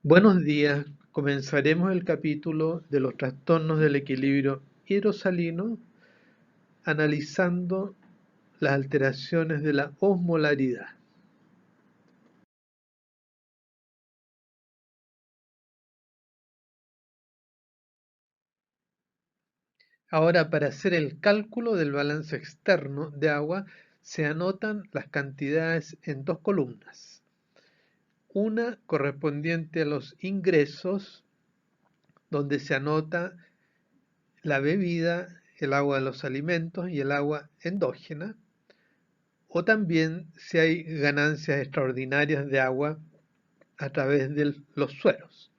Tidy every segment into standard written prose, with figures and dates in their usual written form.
Buenos días. Comenzaremos el capítulo de los trastornos del equilibrio hidrosalino analizando las alteraciones de la osmolaridad. Ahora, para hacer el cálculo del balance externo de agua, se anotan las cantidades en dos columnas. Una correspondiente a los ingresos, donde se anota la bebida, el agua de los alimentos y el agua endógena, o también si hay ganancias extraordinarias de agua a través de los suelos.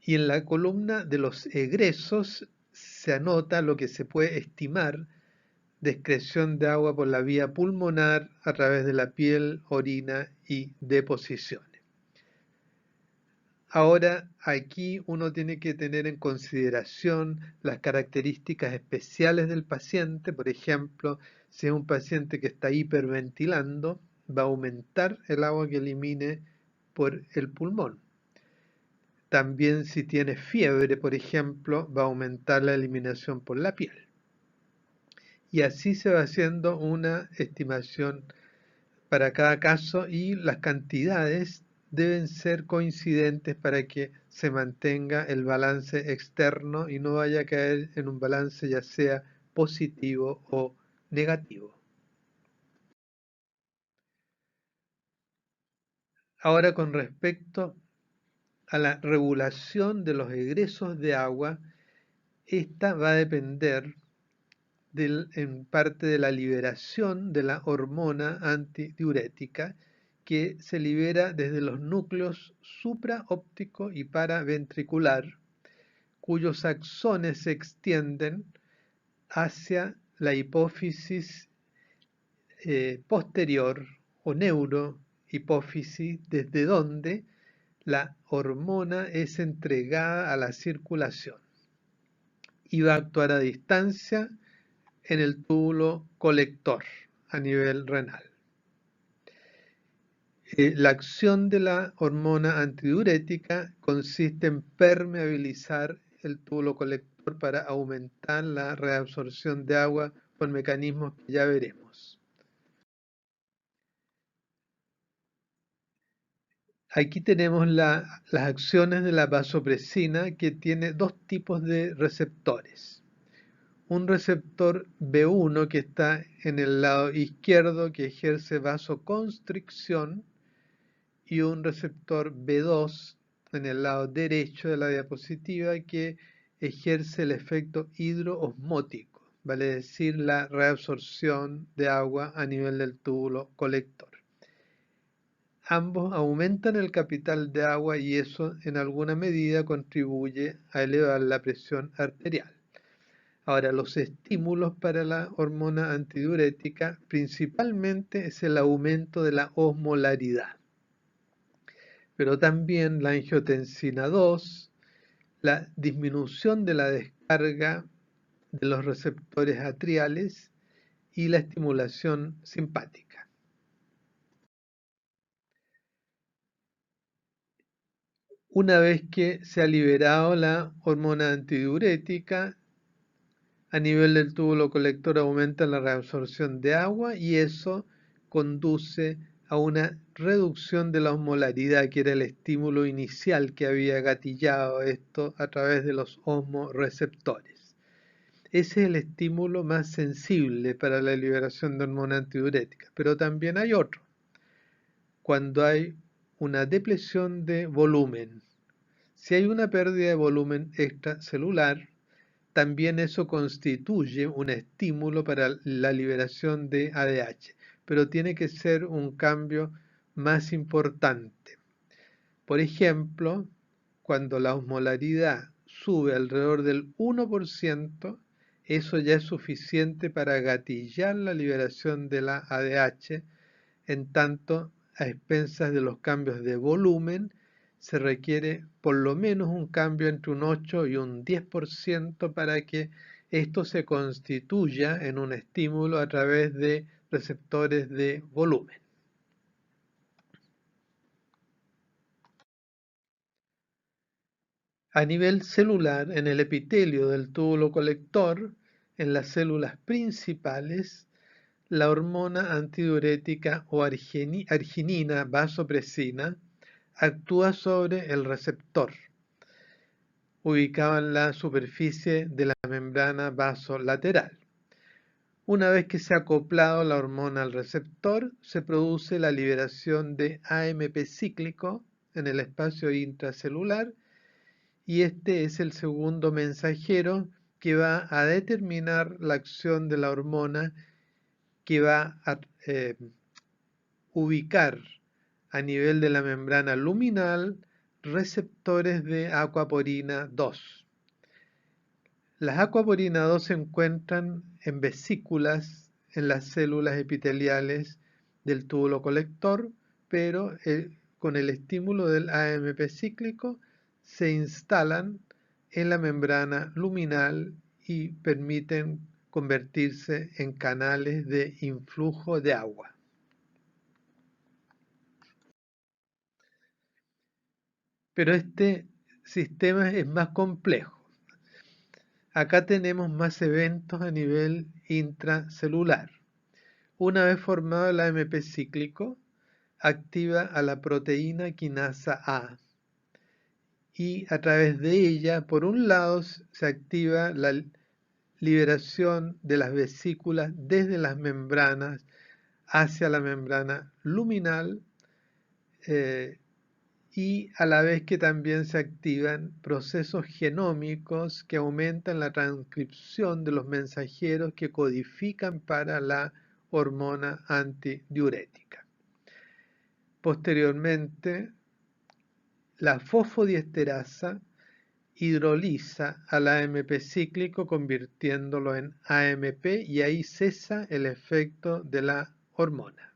Y en la columna de los egresos se anota lo que se puede estimar de excreción de agua por la vía pulmonar a través de la piel, orina y deposiciones. Ahora, aquí uno tiene que tener en consideración las características especiales del paciente. Por ejemplo, si es un paciente que está hiperventilando, va a aumentar el agua que elimine por el pulmón. También si tiene fiebre, por ejemplo, va a aumentar la eliminación por la piel. Y así se va haciendo una estimación para cada caso y las cantidades deben ser coincidentes para que se mantenga el balance externo y no vaya a caer en un balance ya sea positivo o negativo. Ahora, con respecto a la regulación de los egresos de agua, esta va a depender en parte de la liberación de la hormona antidiurética que se libera desde los núcleos supraóptico y paraventricular, cuyos axones se extienden hacia la hipófisis posterior o neurohipófisis, desde donde la hormona es entregada a la circulación y va a actuar a distancia en el túbulo colector a nivel renal. La acción de la hormona antidiurética consiste en permeabilizar el túbulo colector para aumentar la reabsorción de agua por mecanismos que ya veremos. Aquí tenemos las acciones de la vasopresina, que tiene dos tipos de receptores. Un receptor B1 que está en el lado izquierdo, que ejerce vasoconstricción, y un receptor B2 en el lado derecho de la diapositiva, que ejerce el efecto hidroosmótico, vale decir la reabsorción de agua a nivel del túbulo colector. Ambos aumentan el capital de agua y eso en alguna medida contribuye a elevar la presión arterial. Ahora, los estímulos para la hormona antidiurética principalmente es el aumento de la osmolaridad, pero también la angiotensina 2, la disminución de la descarga de los receptores atriales y la estimulación simpática. Una vez que se ha liberado la hormona antidiurética, a nivel del túbulo colector aumenta la reabsorción de agua y eso conduce a una reducción de la osmolaridad, que era el estímulo inicial que había gatillado esto a través de los osmoreceptores. Ese es el estímulo más sensible para la liberación de hormona antidiurética, pero también hay otro. Cuando hay una depresión de volumen, si hay una pérdida de volumen extracelular, también eso constituye un estímulo para la liberación de ADH, pero tiene que ser un cambio más importante. Por ejemplo, cuando la osmolaridad sube alrededor del 1%, eso ya es suficiente para gatillar la liberación de la ADH, en tanto a expensas de los cambios de volumen se requiere por lo menos un cambio entre un 8 y un 10% para que esto se constituya en un estímulo a través de receptores de volumen. A nivel celular, en el epitelio del túbulo colector, en las células principales, la hormona antidiurética o arginina vasopresina actúa sobre el receptor, ubicado en la superficie de la membrana vasolateral. Una vez que se ha acoplado la hormona al receptor, se produce la liberación de AMP cíclico en el espacio intracelular y este es el segundo mensajero que va a determinar la acción de la hormona que va a ubicar a nivel de la membrana luminal receptores de acuaporina 2. Las acuaporina 2 se encuentran en vesículas en las células epiteliales del túbulo colector, pero con el estímulo del AMP cíclico se instalan en la membrana luminal y permiten convertirse en canales de influjo de agua. Pero este sistema es más complejo. Acá tenemos más eventos a nivel intracelular. Una vez formado el AMP cíclico, activa a la proteína quinasa A y a través de ella, por un lado, se activa la liberación de las vesículas desde las membranas hacia la membrana luminal y a la vez que también se activan procesos genómicos que aumentan la transcripción de los mensajeros que codifican para la hormona antidiurética. Posteriormente, la fosfodiesterasa hidroliza al AMP cíclico convirtiéndolo en AMP y ahí cesa el efecto de la hormona.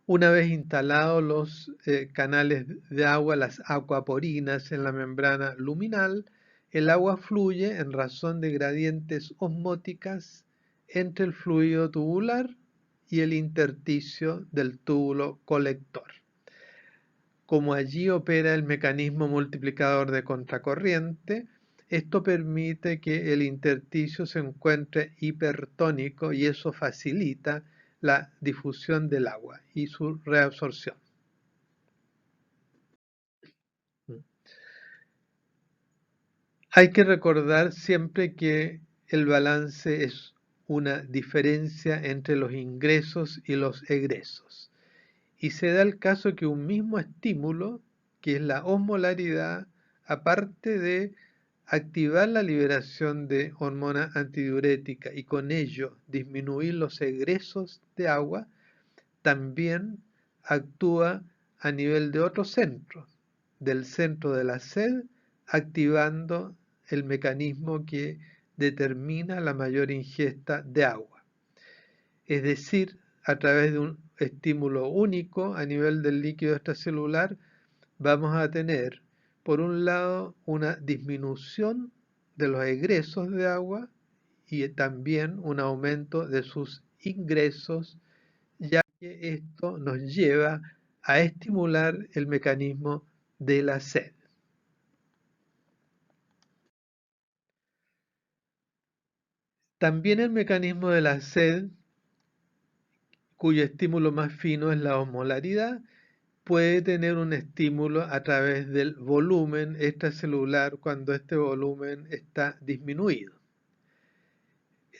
Una vez instalados los canales de agua, las acuaporinas en la membrana luminal, el agua fluye en razón de gradientes osmóticas entre el fluido tubular y el intersticio del túbulo colector. Como allí opera el mecanismo multiplicador de contracorriente, esto permite que el intersticio se encuentre hipertónico y eso facilita la difusión del agua y su reabsorción. Hay que recordar siempre que el balance es una diferencia entre los ingresos y los egresos. Y se da el caso que un mismo estímulo, que es la osmolaridad, aparte de activar la liberación de hormona antidiurética y con ello disminuir los egresos de agua, también actúa a nivel de otro centro, del centro de la sed, activando el mecanismo que determina la mayor ingesta de agua. Es decir, a través de un estímulo único a nivel del líquido extracelular, vamos a tener, por un lado, una disminución de los egresos de agua y también un aumento de sus ingresos, ya que esto nos lleva a estimular el mecanismo de la sed. También el mecanismo de la sed, cuyo estímulo más fino es la osmolaridad, puede tener un estímulo a través del volumen extracelular cuando este volumen está disminuido.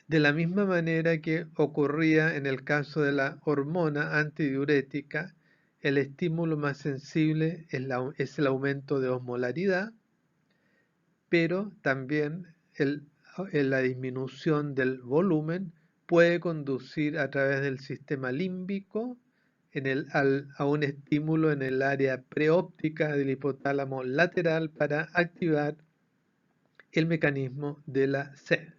De la misma manera que ocurría en el caso de la hormona antidiurética, el estímulo más sensible es el aumento de osmolaridad, pero también la disminución del volumen puede conducir a través del sistema límbico a un estímulo en el área preóptica del hipotálamo lateral para activar el mecanismo de la sed.